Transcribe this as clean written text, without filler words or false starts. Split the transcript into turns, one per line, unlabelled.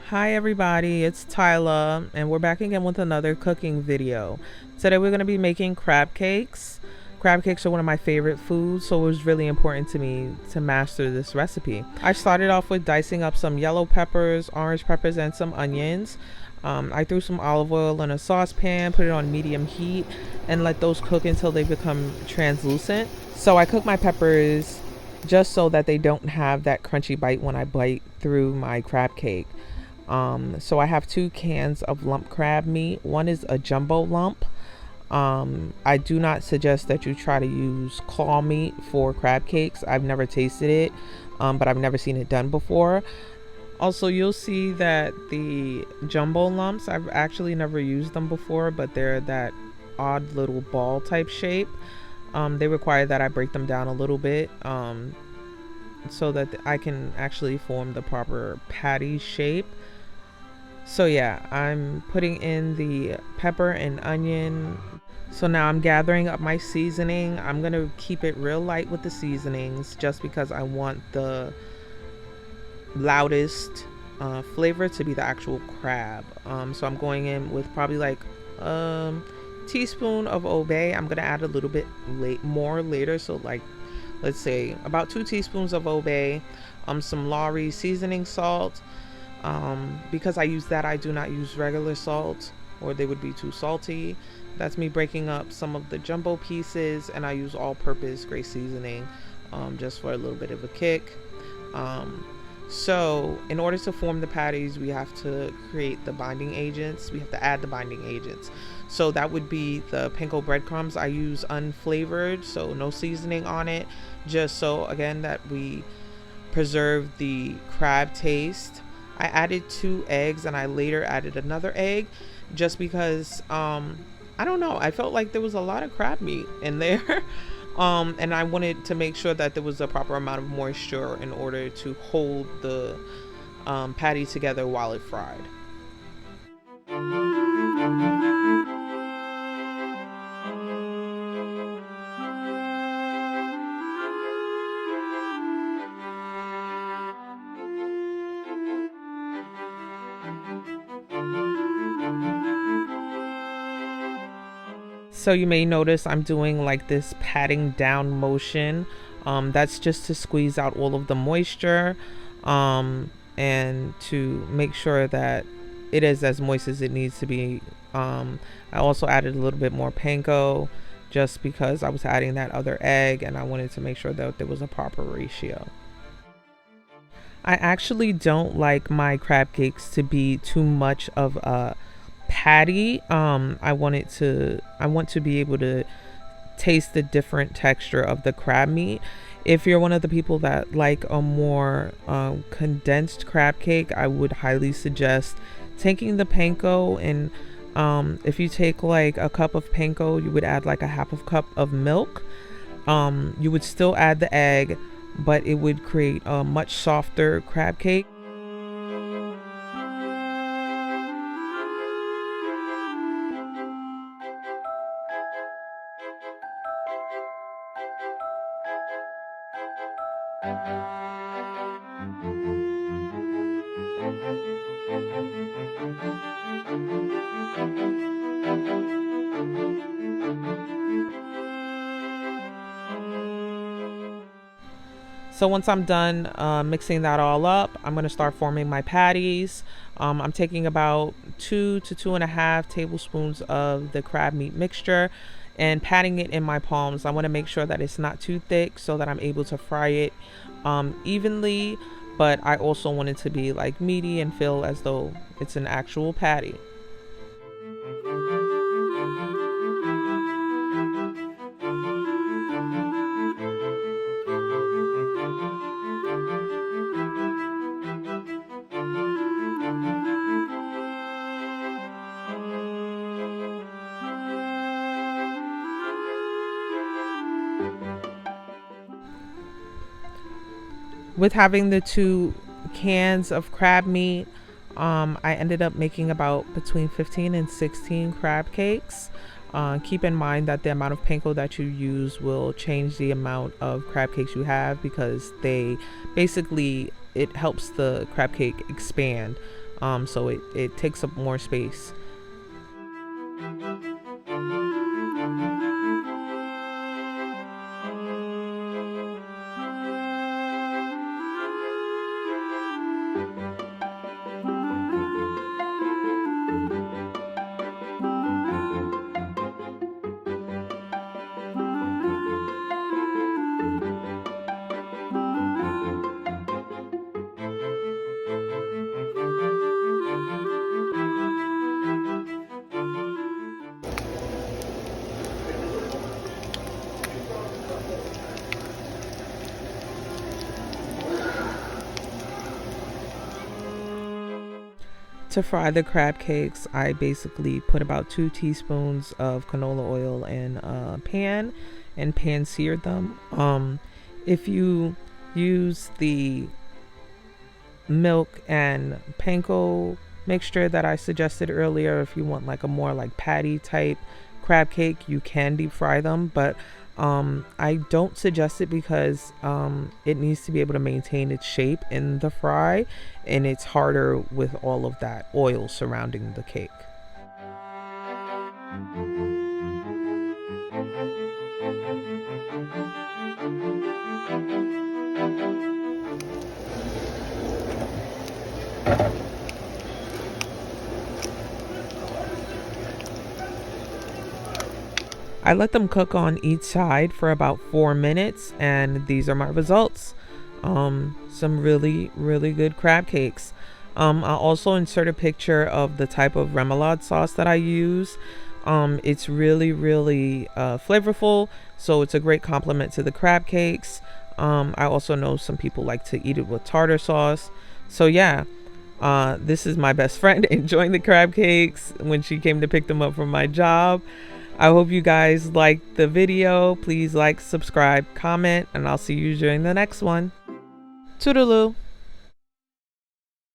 Hi everybody, it's Tylah and we're back again with another cooking video. Today we're going to be making crab cakes. Crab cakes are one of my favorite foods, so it was really important to me to master this recipe. I started off with dicing up some yellow peppers, orange peppers, and some onions. I threw some olive oil in a saucepan, put it on medium heat, and let those cook until they become translucent. So I cook my peppers just so that they don't have that crunchy bite when I bite through my crab cake. So I have 2 cans of lump crab meat. One is a jumbo lump. I do not suggest that you try to use claw meat for crab cakes. I've never tasted it, but I've never seen it done before. Also, you'll see that the jumbo lumps, I've actually never used them before, but they're that odd little ball type shape. They require that I break them down a little bit so that I can actually form the proper patty shape. So yeah, I'm putting in the pepper and onion. So now I'm gathering up my seasoning. I'm going to keep it real light with the seasonings just because I want the loudest flavor to be the actual crab. So I'm going in with probably like a teaspoon of Old Bay. I'm going to add a little bit more later. So like, let's say about 2 teaspoons of Old Bay, some Lawrys seasoning salt. Because I use that, I do not use regular salt or they would be too salty. That's me breaking up some of the jumbo pieces, and I use all-purpose gray seasoning just for a little bit of a kick. So in order to form the patties, we have to create the binding agents. We have to add the binding agents. So that would be the panko breadcrumbs. I use unflavored, so no seasoning on it, just so again that we preserve the crab taste. I added 2 eggs and I later added another egg just because I don't know, I felt like there was a lot of crab meat in there. And I wanted to make sure that there was a proper amount of moisture in order to hold the patty together while it fried. So you may notice I'm doing like this patting down motion. That's just to squeeze out all of the moisture and to make sure that it is as moist as it needs to be. I also added a little bit more panko just because I was adding that other egg and I wanted to make sure that there was a proper ratio. I actually don't like my crab cakes to be too much of a patty. I want to be able to taste the different texture of the crab meat. If you're one of the people that like a more condensed crab cake, I would highly suggest taking the panko, and if you take like a cup of panko, you would add like a half of cup of milk. You would still add the egg, but it would create a much softer crab cake. So once I'm done mixing that all up, I'm going to start forming my patties. I'm taking about 2 to 2.5 tablespoons of the crab meat mixture and patting it in my palms. I want to make sure that it's not too thick so that I'm able to fry it evenly, but I also want it to be like meaty and feel as though it's an actual patty. With having the 2 cans of crab meat, I ended up making about between 15 and 16 crab cakes. Keep in mind that the amount of panko that you use will change the amount of crab cakes you have, because they basically, it helps the crab cake expand. so it takes up more space. To fry the crab cakes, I basically put about 2 teaspoons of canola oil in a pan and pan seared them. If you use the milk and panko mixture that I suggested earlier, if you want like a more like patty type crab cake, you can deep fry them, but I don't suggest it because it needs to be able to maintain its shape in the fry, and it's harder with all of that oil surrounding the cake. I let them cook on each side for about 4 minutes, and these are my results. Some really good crab cakes. I'll also insert a picture of the type of remoulade sauce that I use. It's really flavorful, so it's a great complement to the crab cakes. I also know some people like to eat it with tartar sauce. So yeah, this is my best friend enjoying the crab cakes when she came to pick them up from my job. I hope you guys liked the video. Please like, subscribe, comment, and I'll see you during the next one. Toodaloo.